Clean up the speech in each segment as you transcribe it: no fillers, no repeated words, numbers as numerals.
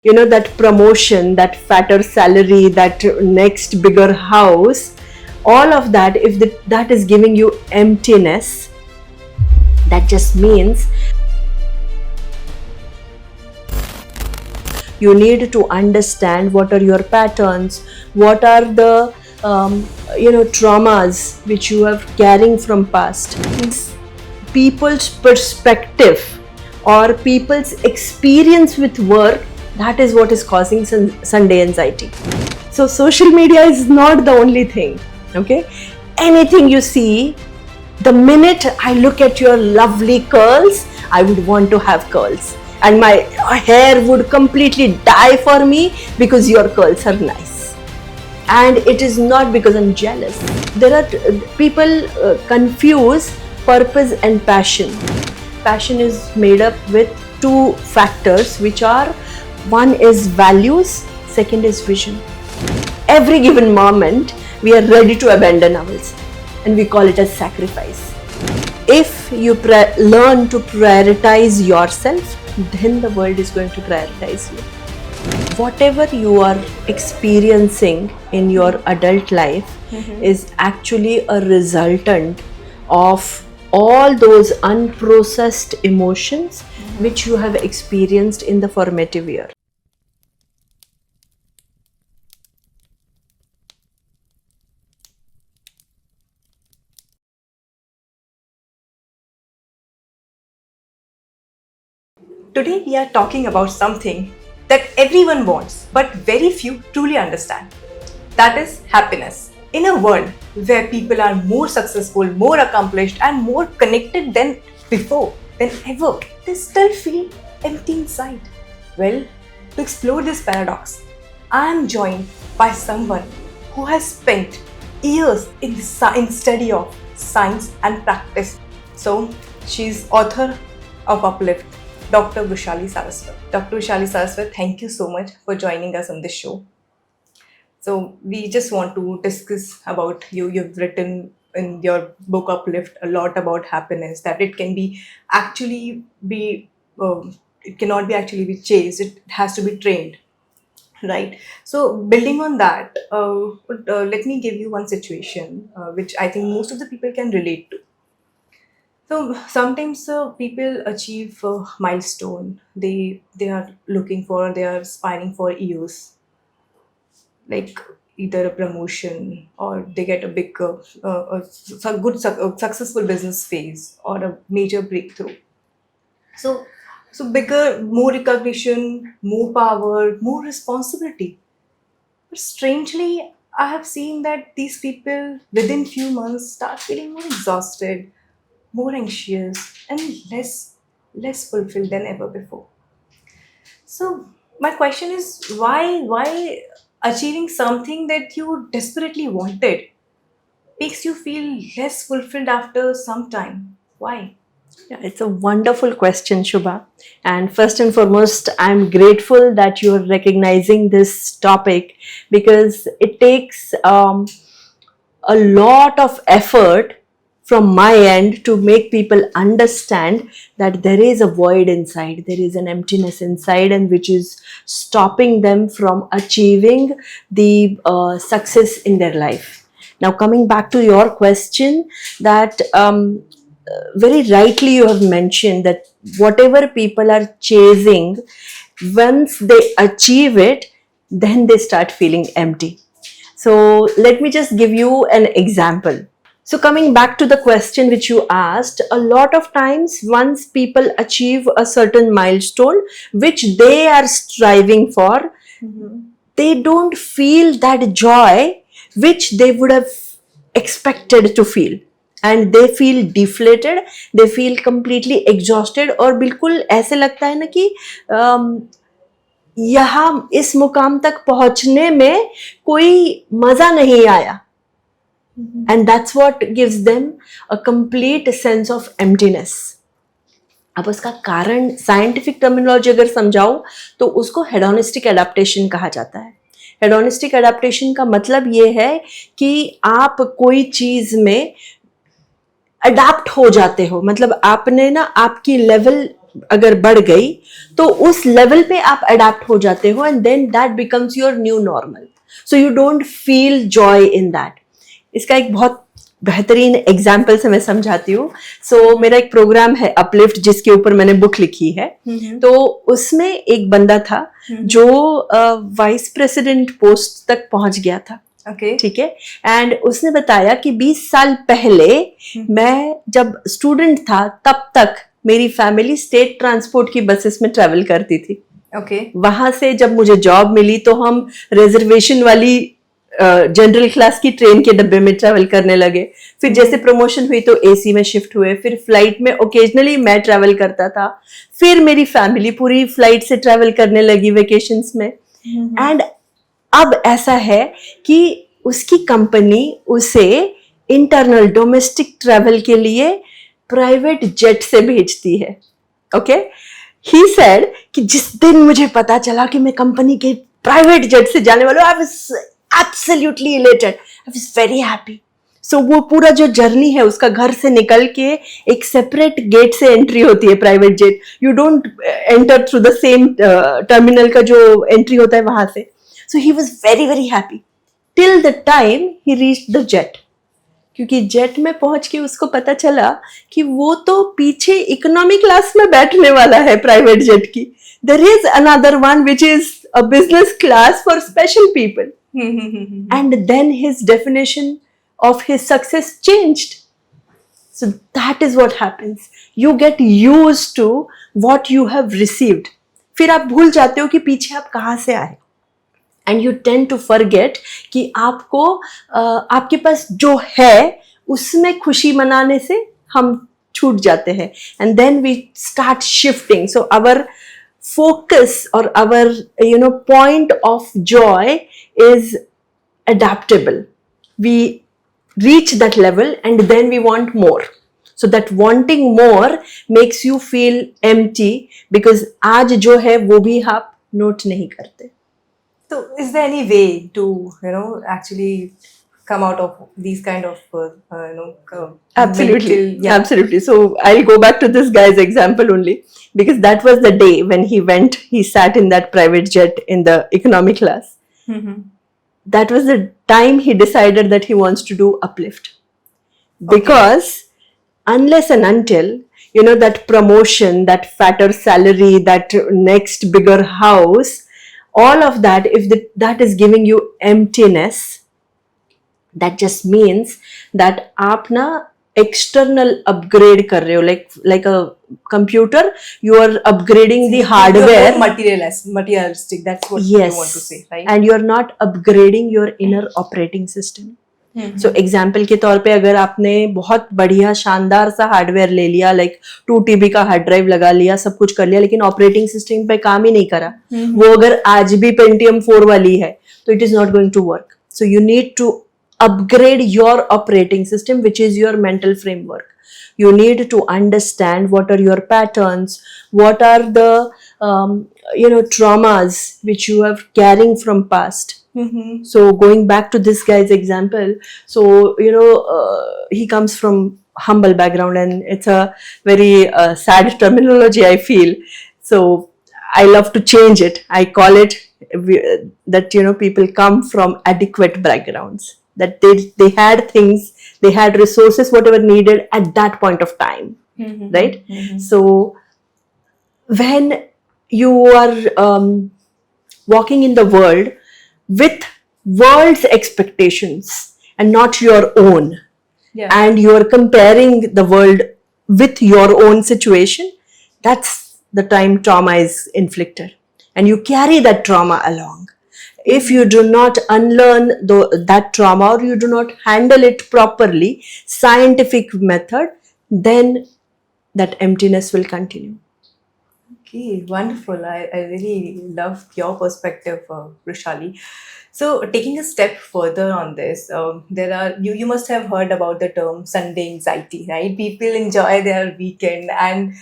that promotion, that fatter salary, that next bigger house, all of that, if that is giving you emptiness, that just means you need to understand what are your patterns, what are the traumas which you are carrying from past. People's perspective or people's experience with work, that is what is causing Sunday anxiety. So social media is not the only thing, okay? Anything you see, the minute I look at your lovely curls, I would want to have curls. And my hair would completely die for me because your curls are nice. And it is not because I'm jealous. There are people confuse purpose and passion. Passion is made up with two factors, which are, one is values, second is vision. Every given moment, we are ready to abandon ourselves, and we call it as sacrifice. If you learn to prioritize yourself, then the world is going to prioritize you. Whatever you are experiencing in your adult life is actually a resultant of all those unprocessed emotions which you have experienced in the formative year. Today we are talking about something that everyone wants but very few truly understand. That is happiness. In a world where people are more successful, more accomplished and more connected than before, than ever, they still feel empty inside. Well, to explore this paradox, I am joined by someone who has spent years in study of science and practice. So, she's author of Uplift, Dr. Vishali Saraswat. Dr. Vishali Saraswat, thank you so much for joining us on this show. So we just want to discuss about you. You've written in your book Uplift a lot about happiness, that it can be actually be, it cannot be actually be chased. It has to be trained, right? So building on that, let me give you one situation which I think most of the people can relate to. So sometimes people achieve a milestone. They are looking for, they are aspiring for years, like either a promotion or they get a big, successful business phase or a major breakthrough. So, so bigger, more recognition, more power, more responsibility. But strangely, I have seen that these people within few months start feeling more exhausted, more anxious, and less fulfilled than ever before. So my question is, why achieving something that you desperately wanted makes you feel less fulfilled after some time? Why? Yeah, it's a wonderful question, Shubha. And first and foremost, I'm grateful that you're recognizing this topic, because it takes a lot of effort from my end to make people understand that there is a void inside, there is an emptiness inside, and which is stopping them from achieving the success in their life. Now, coming back to your question, that very rightly you have mentioned that whatever people are chasing, once they achieve it, then they start feeling empty. So let me just give you an example. So coming back to the question which you asked, a lot of times once people achieve a certain milestone which they are striving for, they don't feel that joy which they would have expected to feel, and they feel deflated, they feel completely exhausted, और बिल्कुल ऐसे लगता है ना कि यहाँ इस मुकाम तक पहुंचने में कोई मजा नहीं आया. And that's what gives them a complete sense of emptiness. अब उसका कारण साइंटिफिक टर्मिनोलॉजी अगर समझाओ तो उसको हेडोनिस्टिक एडाप्टेशन कहा जाता है. हेडोनिस्टिक एडाप्टेशन का मतलब ये है कि आप कोई चीज में अडाप्ट हो जाते हो, मतलब आपने ना आपकी लेवल अगर बढ़ गई तो उस लेवल पे आप अडेप्ट हो जाते हो and then that becomes your new normal. So you don't feel joy in that. इसका एक बहुत बेहतरीन एग्जाम्पल से मैं समझाती हूँ. सो मेरा एक प्रोग्राम है अपलिफ्ट जिसके ऊपर मैंने बुक लिखी है. तो उसमें एक बंदा था जो वाइस प्रेसिडेंट पोस्ट तक पहुंच गया था. ओके. ठीक है. एंड उसने बताया कि 20 साल पहले मैं जब स्टूडेंट था तब तक मेरी फैमिली स्टेट ट्रांसपोर्ट की बसेस में ट्रेवल करती थी. ओके. वहां से जब मुझे जॉब मिली तो हम रिजर्वेशन वाली जनरल क्लास की ट्रेन के डब्बे में ट्रैवल करने लगे. फिर जैसे प्रमोशन हुई तो एसी में शिफ्ट हुए. फिर फ्लाइट में ओकेजनली मैं ट्रैवल करता था. फिर मेरी फैमिली पूरी फ्लाइट से ट्रैवल करने लगी वेकेशंस में. एंड अब ऐसा है कि उसकी कंपनी उसे इंटरनल डोमेस्टिक ट्रैवल के लिए प्राइवेट जेट से भेजती है. ओके. ही सेड कि जिस दिन मुझे पता चला कि मैं कंपनी के प्राइवेट जेट से जाने वाला हूं, I was absolutely elated. I was very happy. So वो पूरा जो जर्नी है उसका घर से निकल के एक सेपरेट गेट से एंट्री होती है private jet. You don't enter through the same terminal का जो एंट्री होता है वहां से. So he was very very happy till the time he reached the jet. क्योंकि जेट में पहुंच के उसको पता चला कि वो तो पीछे इकोनॉमी क्लास में बैठने वाला है प्राइवेट जेट की. There is another one which is a business class for special people. And then his definition of his success changed. So that is what happens. You get used to what you have received. फिर आप भूल जाते हो कि पीछे आप कहाँ से आए. And you tend to forget कि आपको आपके पास जो है उसमें खुशी मनाने से हम छूट जाते हैं. And then we start shifting. So our focus or our point of joy is adaptable. We reach that level and then we want more. So that wanting more makes you feel empty because आज जो है वो भी आप note नहीं करते. So is there any way to actually come out of these kind of Absolutely. mental- yeah. Absolutely. So I'll go back to this guy's example only because that was the day when he sat in that private jet in the economy class. That was the time he decided that he wants to do uplift. Because unless and until that promotion, that fatter salary, that next bigger house, all of that, if that is giving you emptiness, that just means that आप ना external upgrade कर रहे हो. like a computer, you are upgrading the hardware. You're more materialistic. That's what Yes. you want to say, right? And you are not upgrading your inner operating system. So example के तौर पे अगर आपने बहुत बढ़िया शानदार सा हार्डवेयर ले लिया, like 2 TB का हार्ड ड्राइव लगा लिया, सब कुछ कर लिया, लेकिन ऑपरेटिंग सिस्टम पे काम ही नहीं करा, वो अगर आज भी Pentium 4 वाली है तो it is not going to work. So you need to upgrade your operating system, which is your mental framework. You need to understand what are your patterns, what are the traumas which you are carrying from past. So going back to this guy's example, so he comes from humble background and it's a very sad terminology, I feel. So I love to change it. I call it that people come from adequate backgrounds, that they had things, they had resources, whatever needed at that point of time. Right? So when you are walking in the world with world's expectations and not your own, and you are comparing the world with your own situation, that's the time trauma is inflicted and you carry that trauma along. If you do not unlearn that trauma or you do not handle it properly, scientific method, then that emptiness will continue. Okay, wonderful. I really love your perspective, Rushali. So taking a step further on this, there are you must have heard about the term Sunday anxiety, right? People enjoy their weekend, and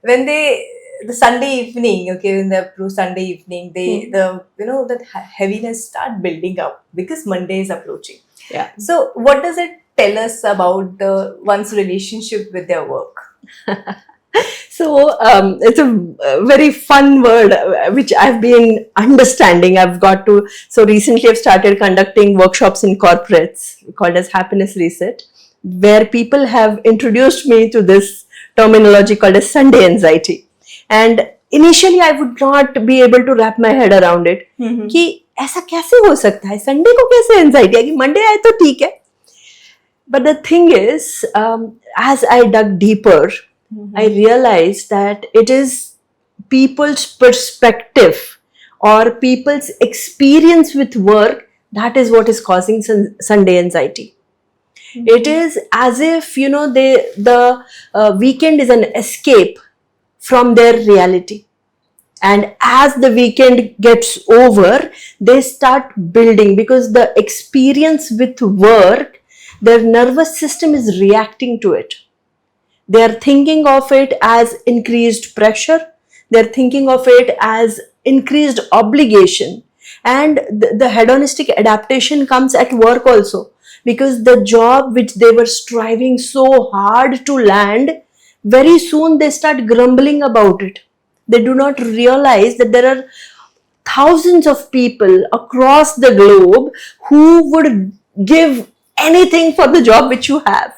when the Sunday evening, okay, when they're through Sunday evening, that heaviness start building up because Monday is approaching. Yeah. So what does it tell us about one's relationship with their work? So it's a very fun word which I've been understanding. So recently I've started conducting workshops in corporates called as Happiness Reset, where people have introduced me to this terminology called as Sunday anxiety. And initially I would not be able to wrap my head around it कि ऐसा कैसे हो सकता है, Sunday को कैसे anxiety है कि मंडे आए तो ठीक है. But the thing is, as I dug deeper, I realized that it is people's perspective or people's experience with work that is what is causing Sunday anxiety. It is as if, the weekend is an escape from their reality. And as the weekend gets over, they start building, because the experience with work, their nervous system is reacting to it. They are thinking of it as increased pressure. They're thinking of it as increased obligation. And the hedonistic adaptation comes at work also, because the job which they were striving so hard to land, very soon they start grumbling about it. They do not realize that there are thousands of people across the globe who would give anything for the job which you have,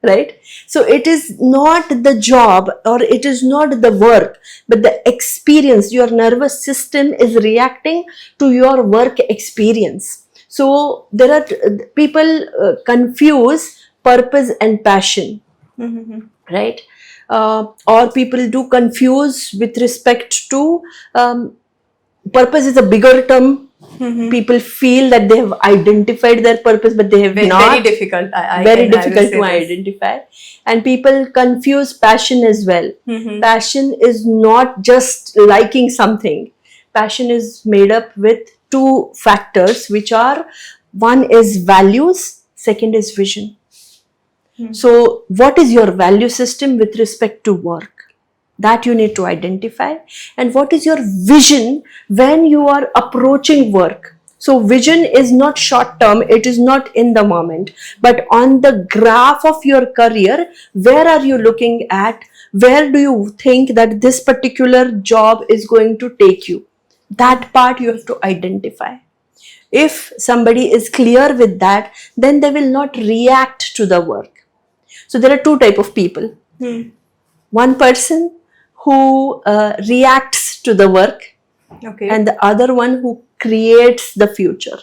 right? So it is not the job or it is not the work, but the experience. Your nervous system is reacting to your work experience. So there are people confuse purpose and passion, right? Or people do confuse with respect to purpose is a bigger term. People feel that they have identified their purpose, but they have not. Very difficult. Very difficult to identify. And people confuse passion as well. Passion is not just liking something. Passion is made up with two factors, which are, one is values, second is vision. So what is your value system with respect to work? That you need to identify. And what is your vision when you are approaching work? So vision is not short term, it is not in the moment, but on the graph of your career, where are you looking at? Where do you think that this particular job is going to take you? That part you have to identify. If somebody is clear with that, then they will not react to the work. So there are two types of people. One person who reacts to the work, and the other one who creates the future.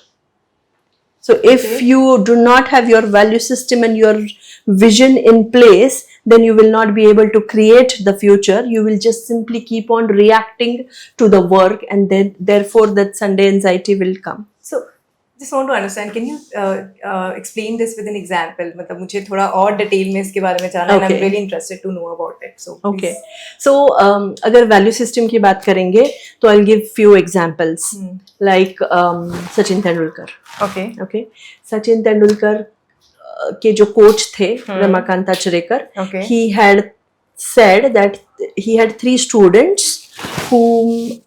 So if you do not have your value system and your vision in place, then you will not be able to create the future. You will just simply keep on reacting to the work, and then therefore that Sunday anxiety will come. So just want to understand, can you explain this with an example? मतलब मुझे थोड़ा और detail में इसके बारे में जानना है. I'm really interested to know about it. So okay. So अगर value system की बात करेंगे, तो I'll give few examples. Like Sachin Tendulkar. Okay. Sachin Tendulkar के जो कोच थे, Ramakant Achrekar, he had said that he had 3 students whom,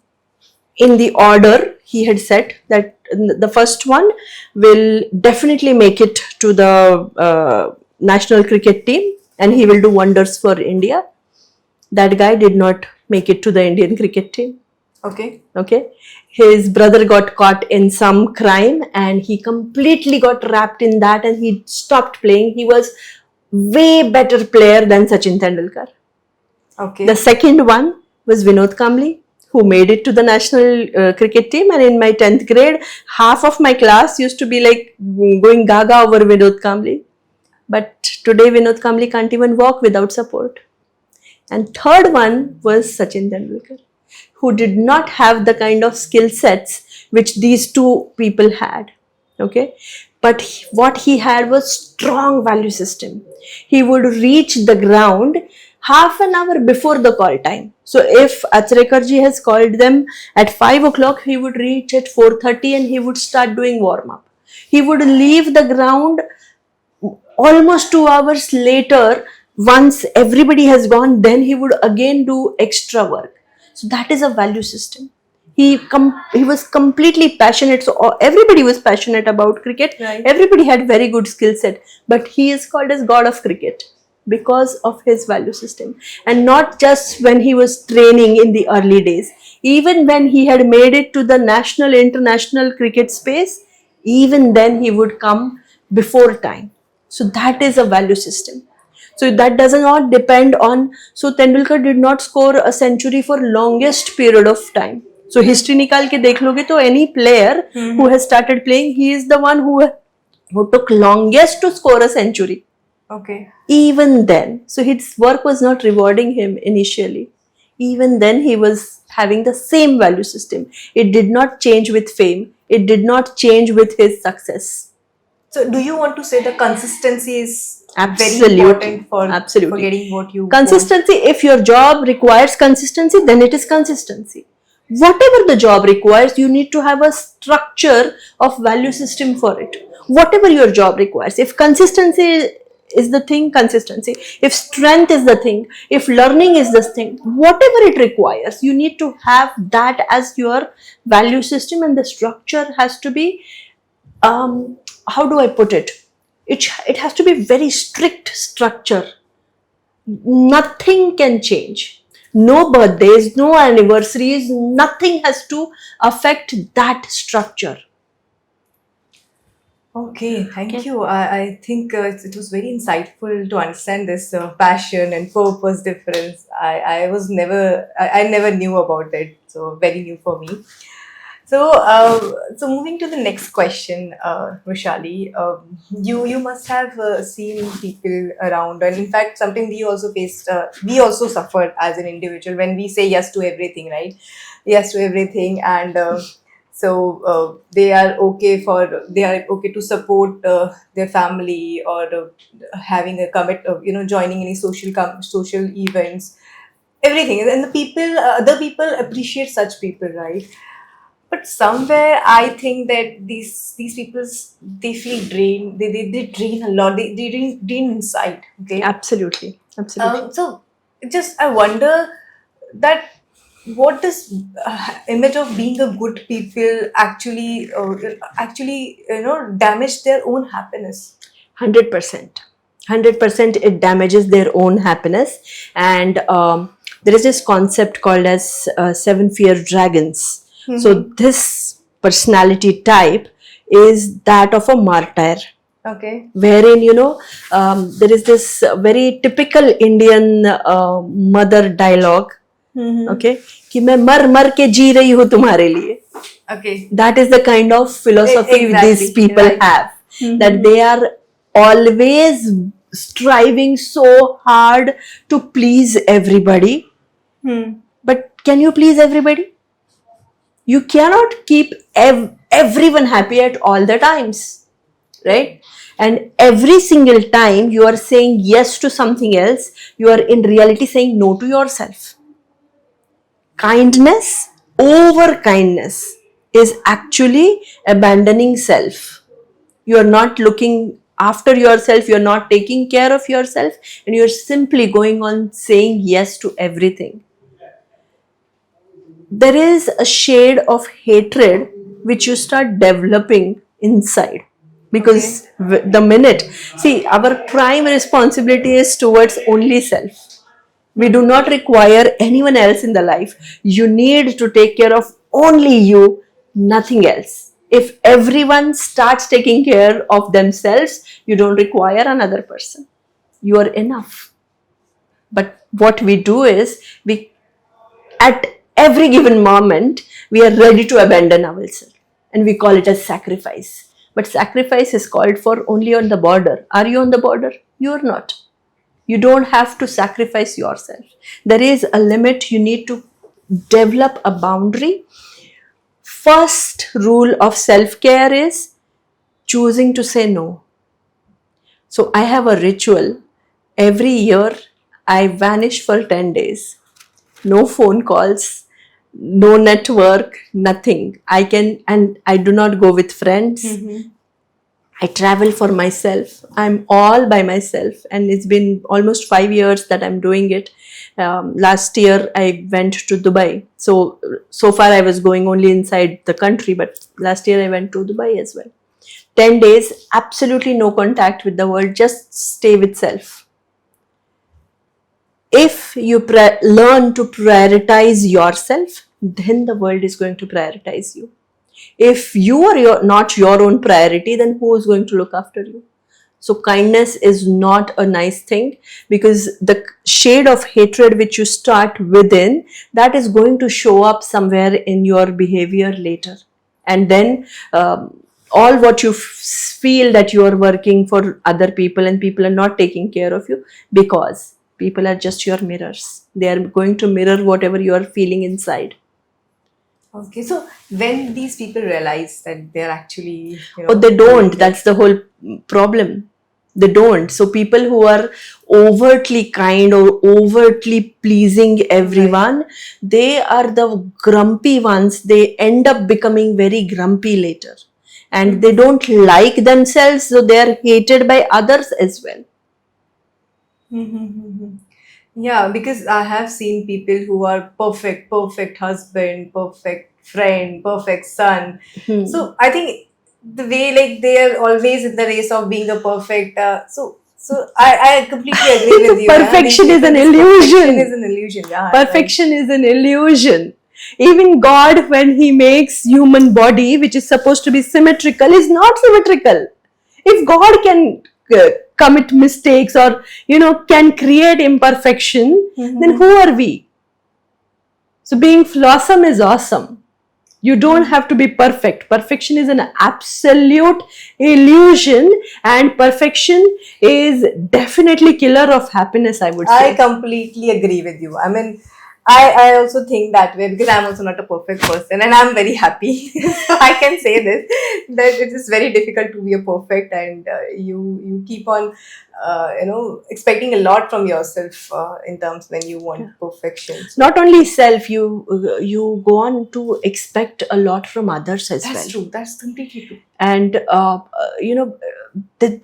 in the order, he had said that the first one will definitely make it to the national cricket team and he will do wonders for India. That guy did not make it to the Indian cricket team. Okay. His brother got caught in some crime and he completely got wrapped in that and he stopped playing. He was way better player than Sachin Tendulkar. Okay. The second one was Vinod Kambli, who made it to the national cricket team, and in my 10th grade, half of my class used to be like going gaga over Vinod Kambli. But today Vinod Kambli can't even walk without support. And third one was Sachin Tendulkar, who did not have the kind of skill sets which these two people had. Okay, but what he had was strong value system. He would reach the ground half an hour before the call time. So if Achrekarji has called them at 5 o'clock, he would reach at 4:30 and he would start doing warm up. He would leave the ground almost 2 hours later. Once everybody has gone, then he would again do extra work. So that is a value system. He was completely passionate. So everybody was passionate about cricket. Right. Everybody had very good skill set. But he is called as God of cricket. because of his value system. And not just when he was training in the early days, even when he had made it to the national, international cricket space, even then he would come before time. So that is a value system. So that does not depend on, so Tendulkar did not score a century for longest period of time. So history निकाल के देख लोगे तो any player who has started playing, he is the one who took longest to score a century. Okay. Even then, so his work was not rewarding him initially. Even then, he was having the same value system. It did not change with fame. It did not change with his success. So, do you want to say the consistency is Absolutely. very important for Absolutely. getting what you Consistency, if your job requires consistency, then it is consistency. Whatever the job requires, you need to have a structure of value system for it. Whatever your job requires. If consistency is the thing, consistency. If strength is the thing, if learning is the thing, whatever it requires, you need to have that as your value system, and the structure has to be, how do I put it? It has to be very strict structure. Nothing can change. No birthdays, no anniversaries, nothing has to affect that structure. Okay, thank you. I think it was very insightful to understand this passion and purpose difference. I never knew about that. So very new for me. So moving to the next question, Roshali, you must have seen people around, and in fact, something we also faced. We also suffered as an individual when we say yes to everything, right? Yes to everything, and so they are okay to support their family, or having a commit, joining any social events, everything, and the people, other people appreciate such people, right? But somewhere I think that these people, they feel drained. They drain a lot. They drain inside. Okay. Absolutely. So just I wonder that what does image of being a good people actually damage their own happiness? 100%. 100% it damages their own happiness. And there is this concept called as 7 fear dragons. So this personality type is that of a martyr. Okay. Wherein, there is this very typical Indian mother dialogue. Okay. कि मैं मर मर के जी रही हूँ तुम्हारे लिए. Okay. That is the kind of philosophy these people have. That they are always striving so hard to please everybody. But can you please everybody? You cannot keep everyone happy at all the times, right? And every single time you are saying yes to something else, you are in reality saying no to yourself. Kindness over kindness is actually abandoning self. You are not looking after yourself, you are not taking care of yourself, and you are simply going on saying yes to everything. There is a shade of hatred which you start developing inside, because the minute, see, our prime responsibility is towards only self. We do not require anyone else in the life. You need to take care of only you, nothing else. If everyone starts taking care of themselves, you don't require another person. You are enough. But what we do is, at every given moment, we are ready to abandon ourselves, and we call it as sacrifice. But sacrifice is called for only on the border. Are you on the border? You are not. You don't have to sacrifice yourself. There is a limit. You need to develop a boundary. First rule of self-care is choosing to say no. So I have a ritual. Every year, I vanish for 10 days. No phone calls, no network, nothing. I do not go with friends. I travel for myself. I'm all by myself, and it's been almost 5 years that I'm doing it. Last year I went to Dubai. So far I was going only inside the country, but last year I went to Dubai as well. 10 days, absolutely no contact with the world, just stay with self. If you learn to prioritize yourself, then the world is going to prioritize you. If you are not your own priority, then who is going to look after you? So kindness is not a nice thing, because the shade of hatred which you start within, that is going to show up somewhere in your behavior later. And then all what you feel that you are working for other people and people are not taking care of you, because people are just your mirrors. They are going to mirror whatever you are feeling inside. Okay, so when these people realize that they're actually, Oh, they don't. That's the whole problem. They don't. So people who are overtly kind or overtly pleasing everyone, they are the grumpy ones. They end up becoming very grumpy later. And they don't like themselves, so they are hated by others as well. Yeah, because I have seen people who are perfect husband, perfect friend, perfect son. So I think the way like they are always in the race of being a perfect. So I completely agree with you. Perfection is an illusion. Perfection is an illusion. Yeah. Perfection is an illusion. Even God, when He makes human body, which is supposed to be symmetrical, is not symmetrical. If God can commit mistakes or can create imperfection, then who are we? So being flawsome is awesome. You don't have to be perfect. Perfection is an absolute illusion, and perfection is definitely killer of happiness, I would say. I completely agree with you. I mean, I also think that way, because I'm also not a perfect person and I'm very happy. So I can say this, that it is very difficult to be a perfect, and you keep on expecting a lot from yourself in terms when you want perfection. So not only self, you go on to expect a lot from others as well. that's true. That's completely true. And there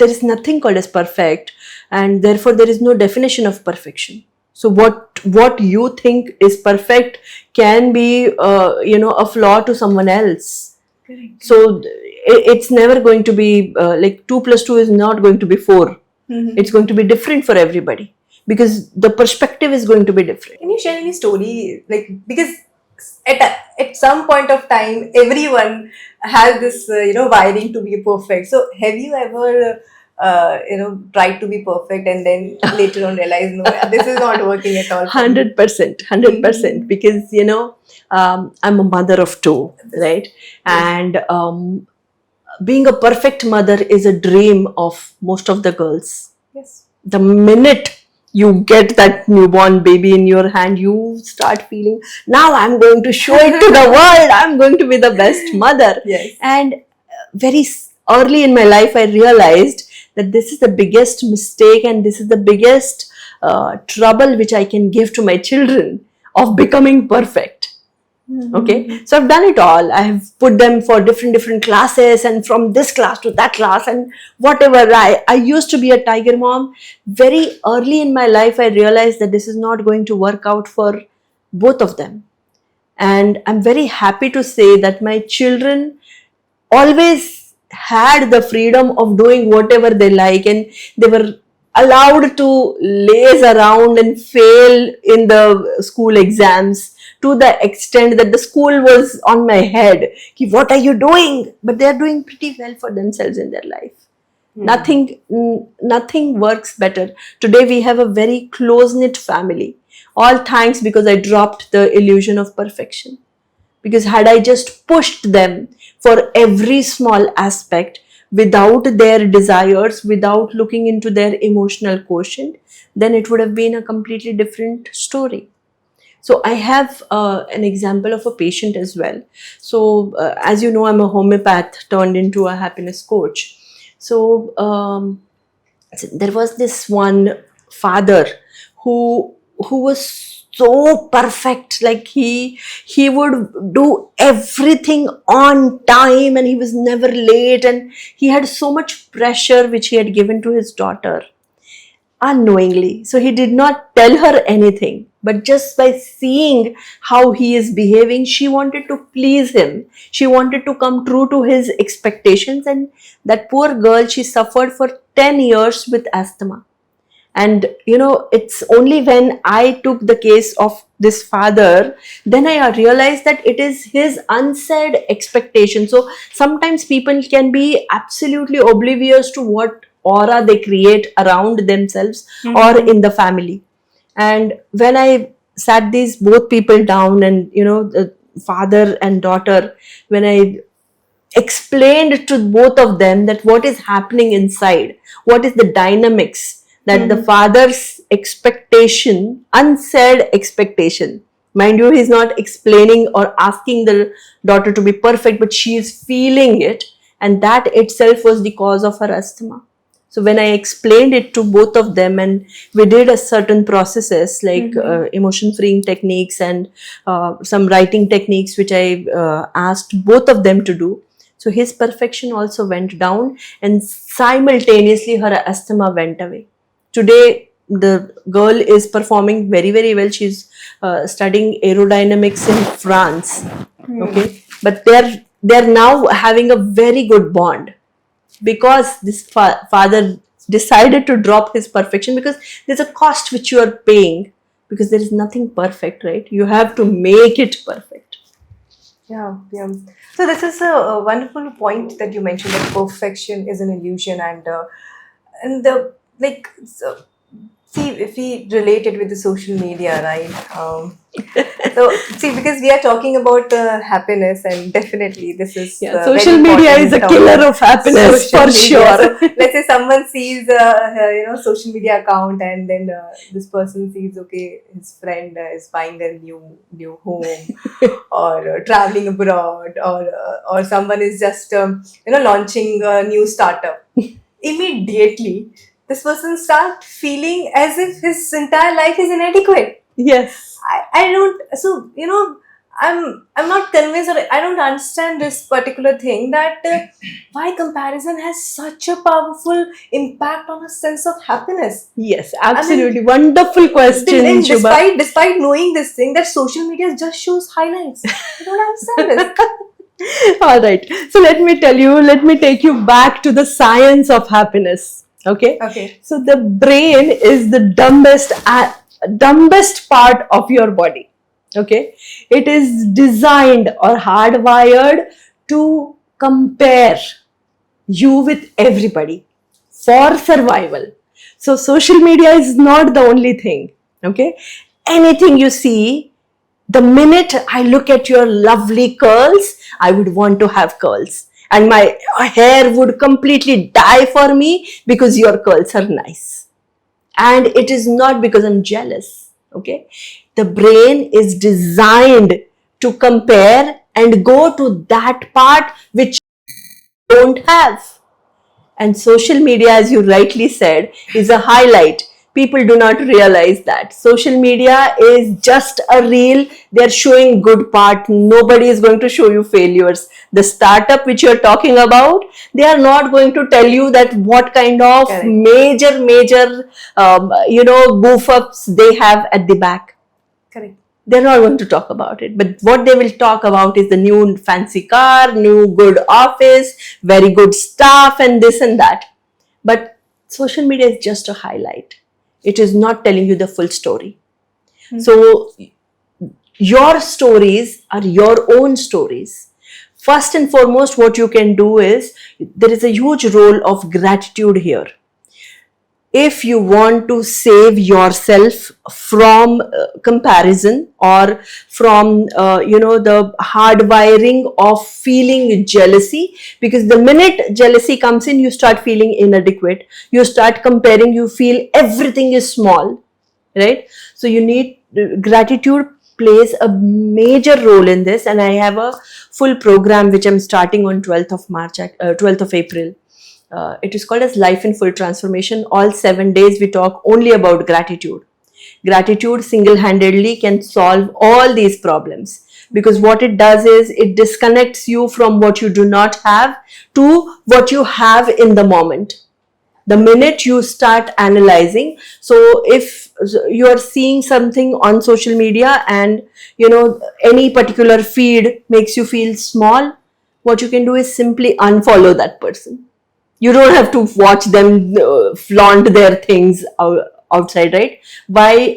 is nothing called as perfect, and therefore there is no definition of perfection. So what you think is perfect can be a flaw to someone else. Correct. So it's never going to be like 2 + 2 is not going to be 4. It's going to be different for everybody, because the perspective is going to be different. Can you share any story, like, because at some point of time everyone has this wiring to be perfect. So have you ever tried to be perfect and then later on realize, no, this is not working at all? 100%, because I'm a mother of 2, right? And being a perfect mother is a dream of most of the girls. Yes. The minute you get that newborn baby in your hand, you start feeling, now I'm going to show it to the world. I'm going to be the best mother. Yes. And very early in my life, I realized that this is the biggest mistake and this is the biggest trouble which I can give to my children, of becoming perfect. Okay, so I've done it all. I have put them for different classes, and from this class to that class, and whatever. I used to be a tiger mom. Very early in my life, I realized that this is not going to work out for both of them. And I'm very happy to say that my children always had the freedom of doing whatever they like, and they were allowed to laze around and fail in the school exams, to the extent that the school was on my head. What are you doing? But they are doing pretty well for themselves in their life. Nothing works better. Today we have a very close-knit family. All thanks because I dropped the illusion of perfection. Because had I just pushed them for every small aspect without their desires, without looking into their emotional quotient, then it would have been a completely different story. So I have an example of a patient as well. So as you know, I'm a homeopath turned into a happiness coach. So there was this one father who was so perfect. Like he would do everything on time, and he was never late, and he had so much pressure which he had given to his daughter unknowingly. So he did not tell her anything, but just by seeing how he is behaving, she wanted to please him. She wanted to come true to his expectations, and that poor girl, she suffered for 10 years with asthma. And it's only when I took the case of this father, then I realized that it is his unsaid expectation. So sometimes people can be absolutely oblivious to what aura they create around themselves or in the family. And when I sat these both people down, and the father and daughter, when I explained to both of them that what is happening inside, what is the dynamics, that the father's expectation, unsaid expectation, mind you, he's not explaining or asking the daughter to be perfect, but she is feeling it, and that itself was the cause of her asthma. So when I explained it to both of them, and we did a certain processes like emotion freeing techniques and some writing techniques which I asked both of them to do. So his perfection also went down, and simultaneously her asthma went away. Today, the girl is performing very, very well. She's studying aerodynamics in France. Okay, but they're now having a very good bond, because this father decided to drop his perfection, because there's a cost which you are paying, because there is nothing perfect, right? You have to make it perfect. Yeah, yeah. So this is a wonderful point that you mentioned, that perfection is an illusion, and the like. See, if we relate it with the social media, right? So see, because we are talking about happiness, and definitely this is social media is a killer of happiness for sure. So let's say someone sees social media account, and then this person sees, okay, his friend is buying a new home or traveling abroad, or someone is just launching a new startup. Immediately this person start feeling as if his entire life is inadequate. Yes. I don't, so I'm not convinced, or I don't understand this particular thing, that why comparison has such a powerful impact on a sense of happiness. Yes, absolutely. Wonderful question, Shubha. Despite knowing this thing, that social media just shows highlights. I don't understand this. All right. So let me take you back to the science of happiness. Okay. So the brain is the dumbest part of your body. Okay. It is designed or hardwired to compare you with everybody for survival. So social media is not the only thing. Okay. Anything you see, the minute I look at your lovely curls, I would want to have curls. And my hair would completely die for me because your curls are nice. And it is not because I'm jealous. Okay. The brain is designed to compare and go to that part which you don't have. And social media, as you rightly said, is a highlight. People do not realize that social media is just a reel. They're showing good part. Nobody is going to show you failures. The startup which you're talking about, they are not going to tell you that what kind of major goof ups they have at the back. Correct. They're not going to talk about it. But what they will talk about is the new fancy car, new good office, very good staff, and this and that. But social media is just a highlight. It is not telling you the full story. So your stories are your own stories. First and foremost, what you can do is, there is a huge role of gratitude here. If you want to save yourself from comparison, or from the hardwiring of feeling jealousy, because the minute jealousy comes in, you start feeling inadequate, you start comparing, you feel everything is small, right? So you need gratitude plays a major role in this, and I have a full program which I'm starting on 12th of April. It is called as Life in Full Transformation. All 7 days we talk only about gratitude. Gratitude single-handedly can solve all these problems, because what it does is it disconnects you from what you do not have to what you have in the moment. The minute you start analyzing, so if you are seeing something on social media and any particular feed makes you feel small, what you can do is simply unfollow that person. You don't have to watch them flaunt their things outside, right? Why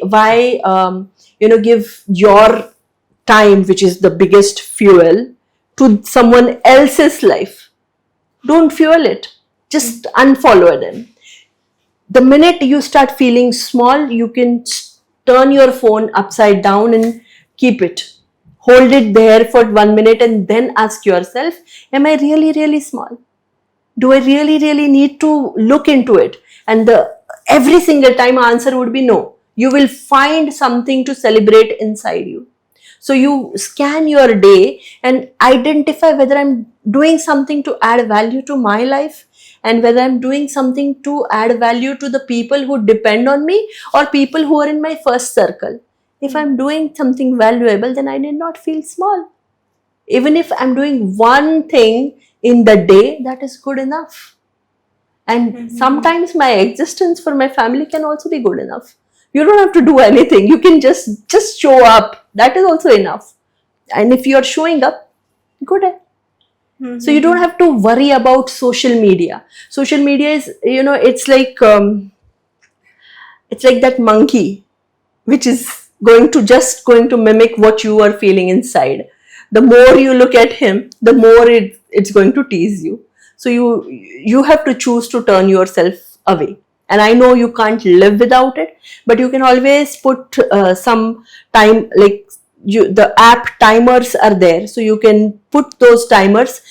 give your time, which is the biggest fuel, to someone else's life? Don't fuel it. Just unfollow them. The minute you start feeling small, you can turn your phone upside down and keep it. Hold it there for 1 minute and then ask yourself, am I really, really small? Do I really, really need to look into it? And every single time answer would be no. You will find something to celebrate inside you. So you scan your day and identify whether I'm doing something to add value to my life, and whether I'm doing something to add value to the people who depend on me or people who are in my first circle. If I'm doing something valuable, then I need not feel small. Even if I'm doing one thing in the day, that is good enough. And sometimes my existence for my family can also be good enough. You don't have to do anything. You can just show up. That is also enough. And if you're showing up, good. So you don't have to worry about social media. Social media is, it's like that monkey, which is going to mimic what you are feeling inside. The more you look at him, the more it's going to tease you. So you have to choose to turn yourself away. And I know you can't live without it, but you can always put some time, like the app timers are there. So you can put those timers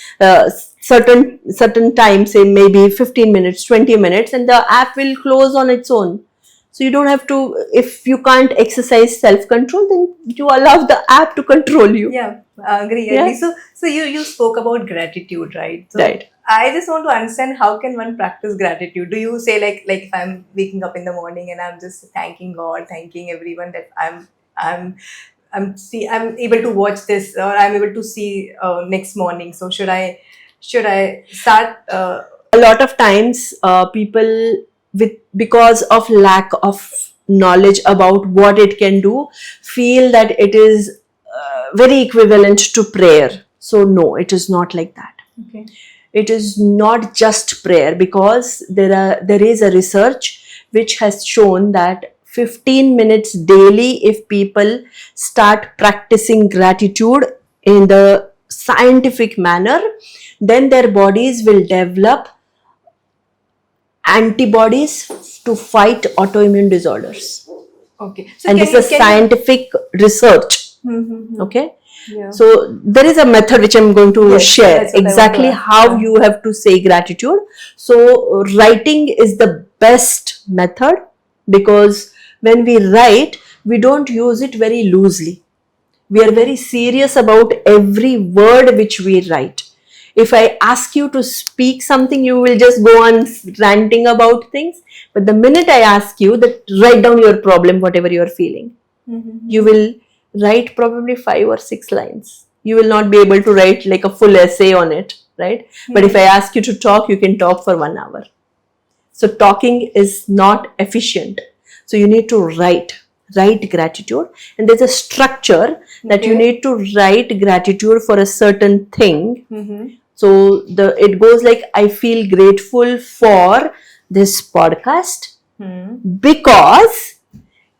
certain time, say maybe 15 minutes, 20 minutes, and the app will close on its own. So you don't have to, if you can't exercise self-control, then you allow the app to control you. Yeah, agree. Yeah. So you spoke about gratitude, right? So Right. I just want to understand, how can one practice gratitude? Do you say like if I'm waking up in the morning and I'm just thanking God, thanking everyone that I'm able to watch this, or I'm able to see next morning. So should I start? A lot of times people, because of lack of knowledge about what it can do, feel that it is very equivalent to prayer. So no, it is not like that. Okay. It is not just prayer, because there is a research which has shown that 15 minutes daily, if people start practicing gratitude in the scientific manner, then their bodies will develop antibodies to fight autoimmune disorders. Okay. So And this is scientific research. Okay. Yeah. So there is a method which I'm going to share that's what I want exactly to ask. how you have to say gratitude. So writing is the best method, because when we write, we don't use it very loosely. We are very serious about every word which we write. If I ask you to speak something, you will just go on ranting about things. But the minute I ask you that write down your problem, whatever you are feeling, you will write probably 5 or 6 lines. You will not be able to write like a full essay on it, right? But if I ask you to talk, you can talk for 1 hour. So talking is not efficient. So you need to write gratitude, and there's a structure that you need to write gratitude for a certain thing. So it goes like, I feel grateful for this podcast because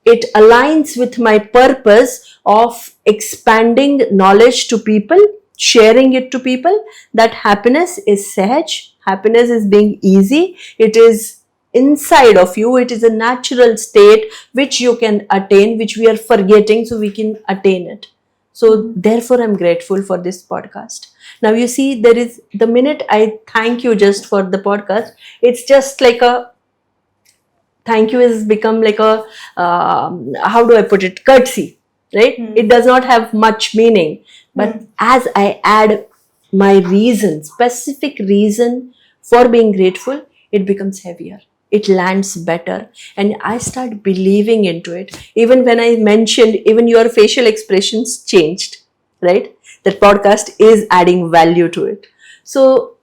it aligns with my purpose of expanding knowledge to people, sharing it to people, that happiness is sahaj, happiness is being easy, it is inside of you, it is a natural state which you can attain, which we are forgetting, so we can attain it. So therefore I'm grateful for this podcast. Now you see, there is, the minute I thank you just for the podcast, it's just like a thank you has become like a, how do I put it, curtsy, right? It does not have much meaning. But as I add my reason, specific reason for being grateful, it becomes heavier. It lands better. And I start believing into it. Even when I mentioned, even your facial expressions changed, right? That podcast is adding value to it. So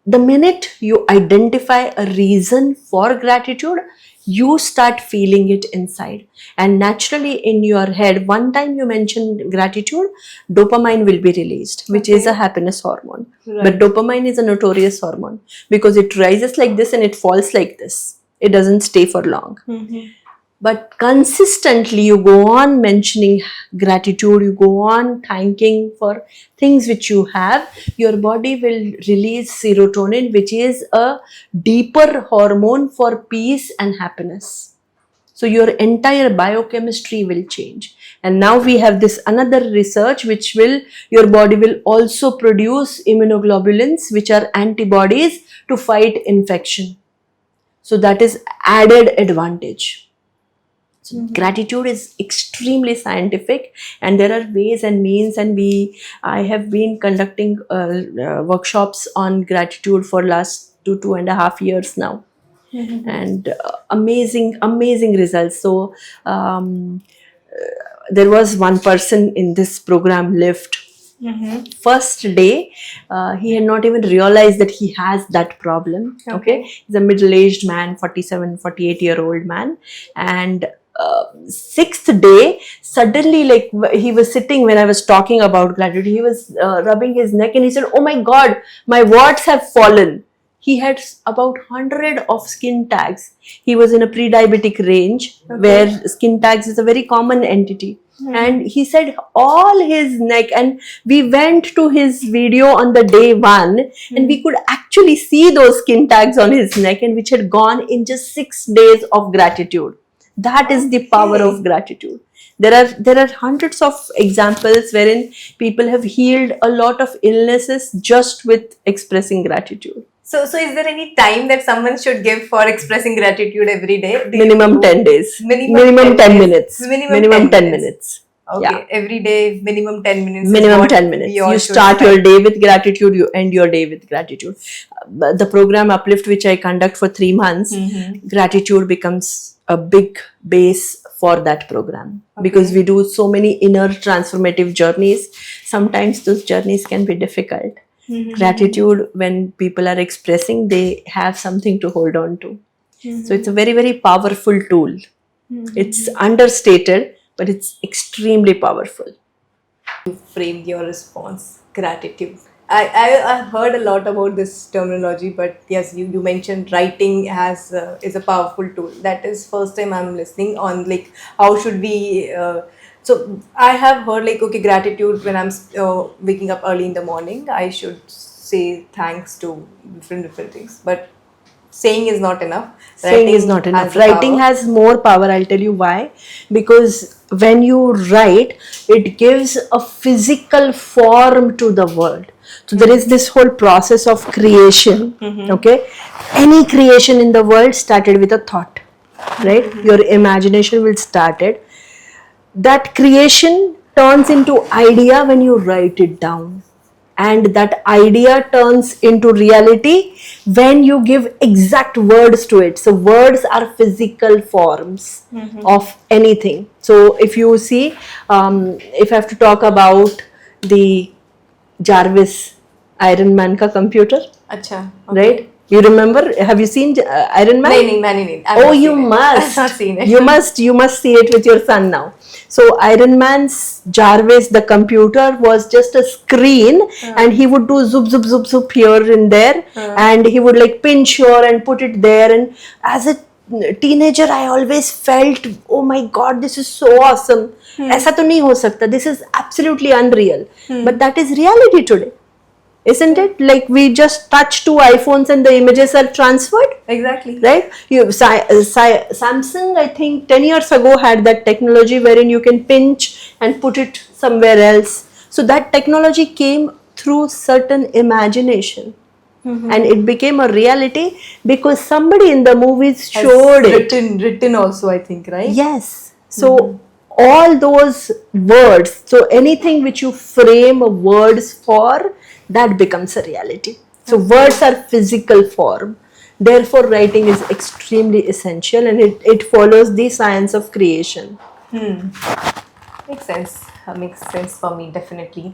the minute you identify a reason for gratitude, you start feeling it inside. And naturally in your head, one time you mention gratitude, dopamine will be released, which is a happiness hormone. Right. But dopamine is a notorious hormone because it rises like this and it falls like this. It doesn't stay for long. Mm-hmm. But consistently you go on mentioning gratitude, you go on thanking for things which you have, your body will release serotonin, which is a deeper hormone for peace and happiness. So your entire biochemistry will change. And now we have this another research which will, your body will also produce immunoglobulins, which are antibodies to fight infection. So that is added advantage. So gratitude is extremely scientific, and there are ways and means, and I have been conducting workshops on gratitude for last 2.5 years now. And amazing results. So there was one person in this program, Lift. First day he had not even realized that he has that problem. Okay, he's a middle-aged man, 47-48-year-old man, and sixth day suddenly, like, he was sitting when I was talking about gratitude, he was rubbing his neck and he said, oh my god, my warts have fallen. He had about 100 of skin tags. He was in a pre-diabetic range where skin tags is a very common entity. And he said all his neck, and we went to his video on the day one, and we could actually see those skin tags on his neck, and which had gone in just 6 days of gratitude. That is the power of gratitude. There are hundreds of examples wherein people have healed a lot of illnesses just with expressing gratitude. So is there any time that someone should give for expressing gratitude every day? Minimum 10 days. Minimum 10 minutes. Minimum 10 minutes. Okay, Yeah. Every day, minimum 10 minutes. Minimum 10 minutes. You start your day with gratitude, you end your day with gratitude. The program Uplift, which I conduct for 3 months, gratitude becomes a big base for that program. Because we do so many inner transformative journeys. Sometimes those journeys can be difficult. Gratitude, when people are expressing, they have something to hold on to. So it's a very, very powerful tool. It's understated, but it's extremely powerful. You framed your response, gratitude. I heard a lot about this terminology, but yes, you mentioned writing is a powerful tool. That is first time I'm listening on, like, how should we. So I have heard, like, okay, gratitude when I'm waking up early in the morning, I should say thanks to different things. But saying is not enough. Saying is not enough. Writing has more power. I'll tell you why. Because when you write, it gives a physical form to the world. So there is this whole process of creation. Okay, any creation in the world started with a thought, right? Your imagination will start it. That creation turns into idea when you write it down, and that idea turns into reality when you give exact words to it. So words are physical forms of anything. So if you see, if I have to talk about the Jarvis Iron Man ka computer, Acha, right? You remember? Have you seen Iron Man? No. Oh, you must. I've not seen it. You must see it with your son now. So Iron Man's Jarvis, the computer, was just a screen, and he would do zoop here and there, and he would like pinch here and put it there. And as a teenager, I always felt, oh my God, this is so awesome. ऐसा तो नहीं हो सकता. This is absolutely unreal. But that is reality today. Isn't it? Like, we just touch 2 iPhones and the images are transferred. Exactly. Right? Samsung, I think 10 years ago, had that technology wherein you can pinch and put it somewhere else. So that technology came through certain imagination. And it became a reality because somebody in the movies showed it. Written also, I think, right? Yes. So all those words, so anything which you frame words for, that becomes a reality. So words are physical form. Therefore, writing is extremely essential, and it follows the science of creation. Makes sense. Makes sense for me, definitely.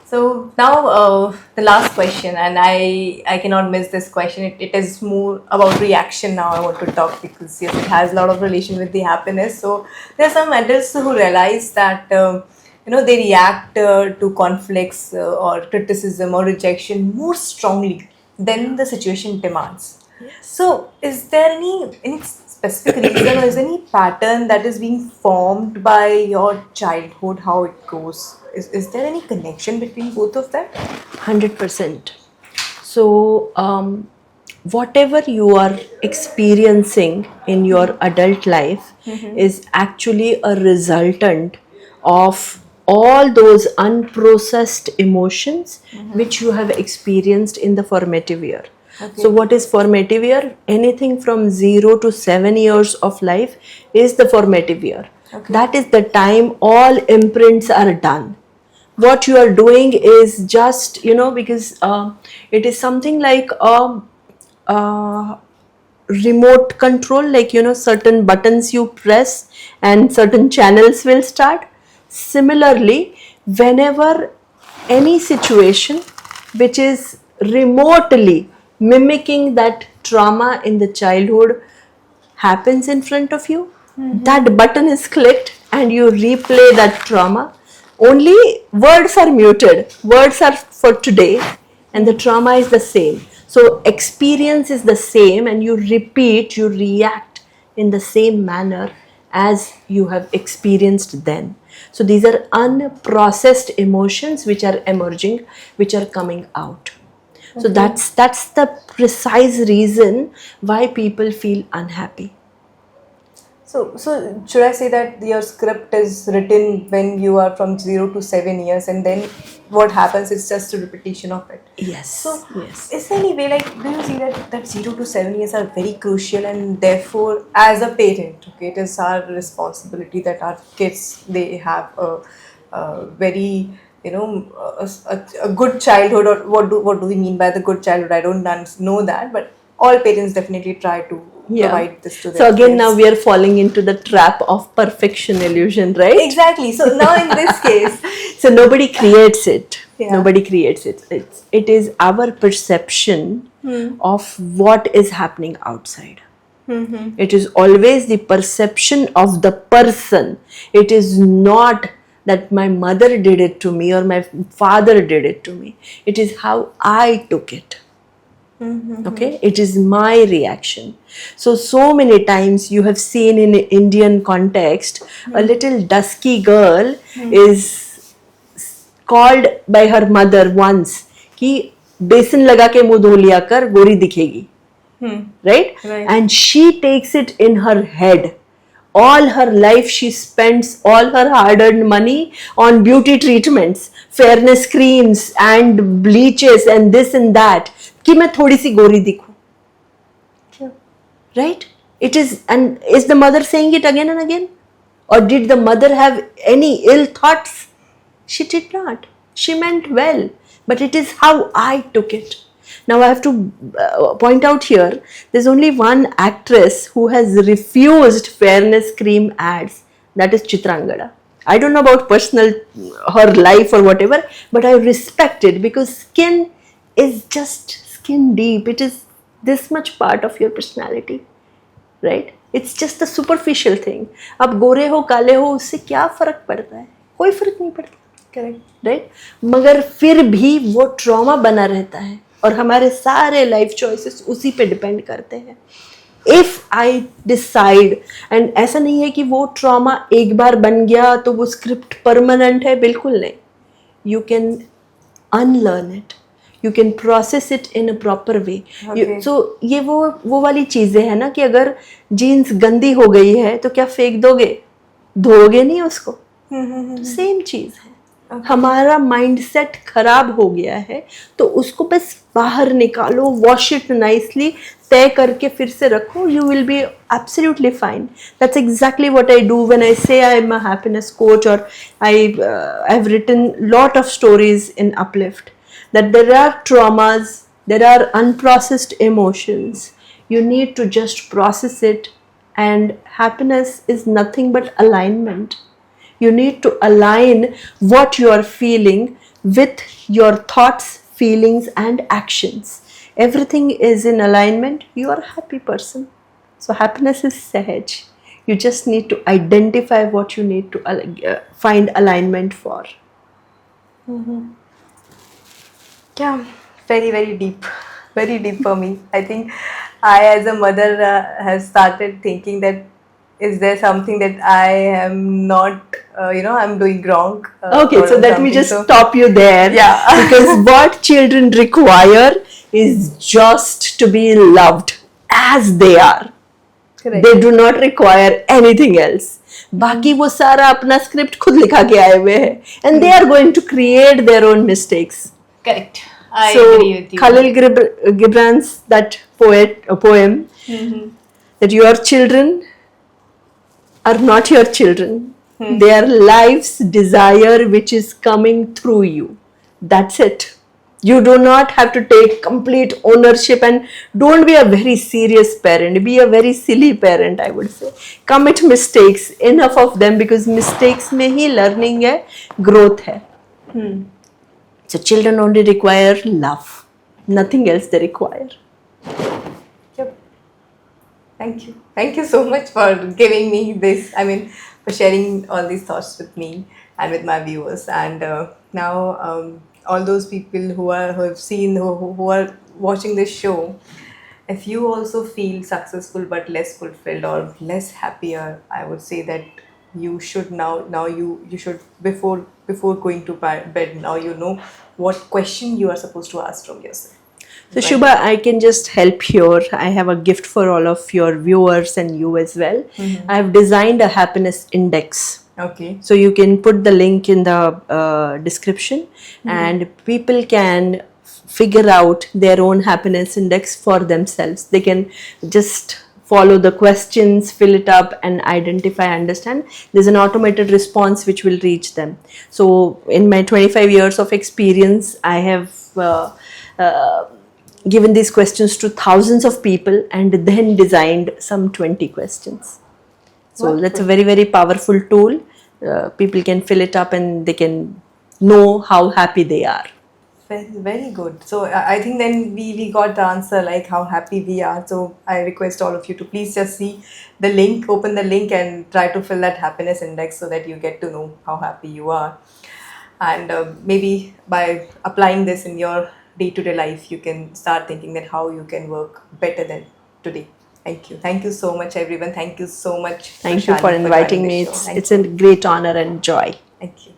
So now the last question, and I cannot miss this question. It is more about reaction now. I want to talk because yes, it has a lot of relation with the happiness. So there are some adults who realize that they react to conflicts or criticism or rejection more strongly than the situation demands. So, is there any specific reason or is there any pattern that is being formed by your childhood? How it goes? Is there any connection between both of them? 100%. So, whatever you are experiencing in your adult life is actually a resultant of all those unprocessed emotions which you have experienced in the formative year. So, what is formative year? Anything from 0 to 7 years of life is the formative year. That is the time all imprints are done. What you are doing is just, because it is something like uh, remote control, like, certain buttons you press and certain channels will start. Similarly, whenever any situation which is remotely mimicking that trauma in the childhood happens in front of you, that button is clicked and you replay that trauma. Only words are muted, words are for today, and the trauma is the same. So, experience is the same, and you repeat, you react in the same manner as you have experienced then. So, these are unprocessed emotions which are emerging, which are coming out. So that's the precise reason why people feel unhappy. So should I say that your script is written when you are from 0 to 7 years, and then what happens is just a repetition of it? Yes. So, Yes. is there any way, like, do you see that 0 to 7 years are very crucial, and therefore, as a parent, okay, it is our responsibility that our kids, they have a very, a good childhood, or what do we mean by the good childhood? I don't know that, but all parents definitely try to provide this to their So again, kids. now we are falling into the trap of perfection illusion, right? Exactly. So now in this case, So nobody creates it. Yeah. Nobody creates it. It is our perception of what is happening outside. It is always the perception of the person. It is not that my mother did it to me or my father did it to me. It is how I took it. Okay, it is my reaction. So many times you have seen in Indian context, a little dusky girl is called by her mother once कि बेसन लगा के मुंह धो लिया कर, गोरी दिखेगी. Right? And she takes it in her head. All her life she spends all her hard-earned money on beauty treatments, fairness creams and bleaches and this and that, कि मैं थोड़ी सी गोरी दिखूं. Right? It is, and is the mother saying it again and again? Or did the mother have any ill thoughts? She did not. She meant well, but it is how I took it. Now I have to point out here, there's only one actress who has refused fairness cream ads. That is Chitrangada. I don't know about her life or whatever, but I respect it because skin is just skin deep. It is this much part of your personality, right? It's just a superficial thing. अब गोरे हो काले हो उससे क्या फर्क पड़ता है? कोई फर्क नहीं पड़ता. correct. राइट मगर फिर भी वो ट्रॉमा बना रहता है और हमारे सारे लाइफ चॉइसेस उसी पे डिपेंड करते हैं. इफ आई डिसाइड, एंड ऐसा नहीं है कि वो ट्रॉमा एक बार बन गया तो वो स्क्रिप्ट परमानेंट है, बिल्कुल नहीं. You can unlearn it, you can process it in a proper way. So ये वो वाली चीजें हैं ना कि अगर जीन्स गंदी हो गई है तो क्या फेंक दोगे? धोगे नहीं उसको. सेम चीज है. हमारा माइंडसेट खराब हो गया है तो उसको बस बाहर निकालो, वॉश इट नाइसली, तय करके फिर से रखो. You will be absolutely fine. That's exactly what I do when I say I am a happiness coach, और I have written lot of stories in uplift that there are traumas, there are unprocessed emotions. You need to just process it, and happiness is nothing but alignment. You need to align what you are feeling with your thoughts, feelings and actions. Everything is in alignment. You are a happy person. So happiness is sahaj. You just need to identify what you need to find alignment for. Yeah, very, very deep for me. I think I, as a mother, have started thinking that is there something that I am not, I'm doing wrong. Okay, or so let me something. just So, stop you there. Yeah. Because what children require is just to be loved as they are. Correct. They do not require anything else. बाकी वो सारा अपना script खुद लिखा के आए हुए हैं, and they are going to create their own mistakes. Correct. I So agree with you. Khalil Gibran's that poem that your children are not your children. They are life's desire which is coming through you. That's it. You do not have to take complete ownership, and don't be a very serious parent. Be a very silly parent, I would say. Commit mistakes, enough of them, because mistakes में ही learning है, growth है. So children only require love. Nothing else they require. Yep. Thank you. Thank you so much for giving me this. I mean, for sharing all these thoughts with me and with my viewers. And now, all those people who have seen, who are watching this show, if you also feel successful but less fulfilled or less happier, I would say that you should now you should before going to bed, now you know what question you are supposed to ask from yourself. So Shubha, I can just help here. I have a gift for all of your viewers and you as well. I have designed a happiness index. Okay. So you can put the link in the description, and people can figure out their own happiness index for themselves. They can just follow the questions, fill it up, and identify, understand. There's an automated response which will reach them. So in my 25 years of experience, I have given these questions to thousands of people and then designed some 20 questions. So that's a very, very powerful tool. People can fill it up and they can know how happy they are. Very, very good. So I think then we got the answer, like how happy we are. So I request all of you to please just see the link, open the link and try to fill that happiness index so that you get to know how happy you are. And maybe by applying this in your day-to-day life, you can start thinking that how you can work better than today. Thank you. Thank you so much, everyone. Thank you so much. Thank you for Shani, inviting joining me. this show. It's a great honor and joy. Thank you.